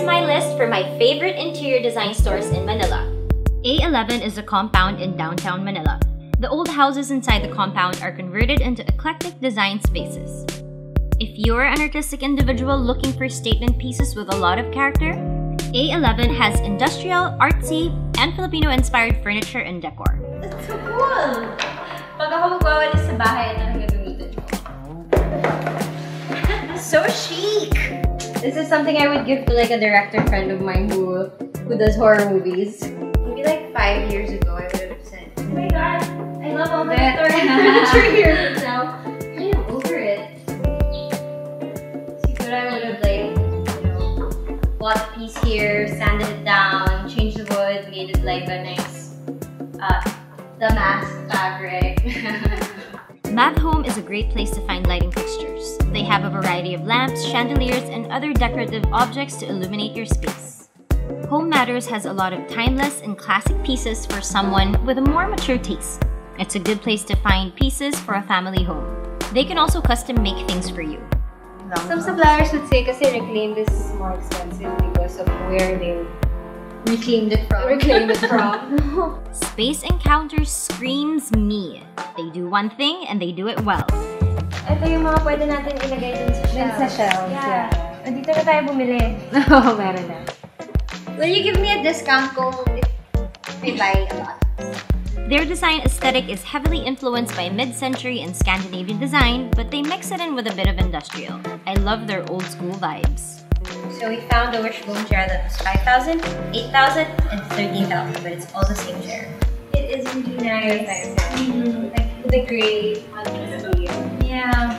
my list for my favorite interior design stores in Manila. A11 is a compound in downtown Manila. The old houses inside the compound are converted into eclectic design spaces. If you're an artistic individual looking for statement pieces with a lot of character, A11 has industrial, artsy, and Filipino-inspired furniture and decor. That's so cool! Pag ako magwawalis sa bahay, ito na gagamitin ko. So chic! This is something I would give to like a director friend of mine who does horror movies. Maybe like 5 years ago, I would have said, oh my god, I love all the furniture here now. I am over it. I would have like, bought a piece here, sanded it down, changed the wood, made it like a nice damask fabric. Math Home is a great place to find lighting fixtures. They have a variety of lamps, chandeliers, and other decorative objects to illuminate your space. Home Matters has a lot of timeless and classic pieces for someone with a more mature taste. It's a good place to find pieces for a family home. They can also custom make things for you. Some suppliers would say kasi reclaimed is more expensive because of where they reclaimed it from. Space Encounters screams me. They do one thing and they do it well. Ito yung mga pwede natin ilagay dun sa shelves. Sa shelves, yeah. Dito na tayo bumili. Oo, meron na. Will you give me a discount kung we buy a lot? Their design aesthetic is heavily influenced by mid-century and Scandinavian design, but they mix it in with a bit of industrial. I love their old-school vibes. So we found a wishbone chair that was 5,000, 8,000, and 13,000, but it's all the same chair. It is really nice. Like the gray on the yeah.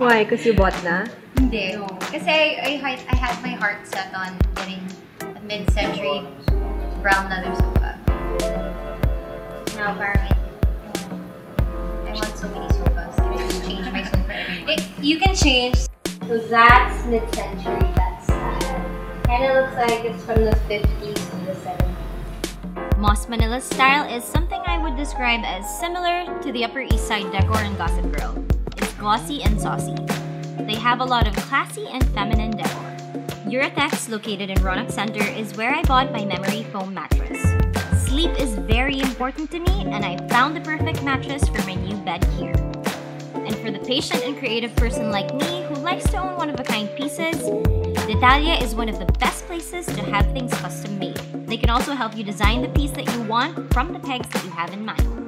Why? Because you bought na? Hindi. Kasi I had my heart set on getting a mid-century brown leather sofa. Now parang I want so many sofas. I just change my sofa every month. You can change. So that's mid-century. That's kind of looks like it's from the 50s to the 70s. Moss Manila style is something I would describe as similar to the Upper East Side decor in Gossip Girl. It's glossy and saucy. They have a lot of classy and feminine decor. Uratex, located in Roanoke Center, is where I bought my memory foam mattress. Sleep is very important to me, and I found the perfect mattress for my new bed here. And for the patient and creative person like me who likes to own one-of-a-kind pieces, Detalye is one of the best places to have things custom made. They can also help you design the piece that you want from the pegs that you have in mind.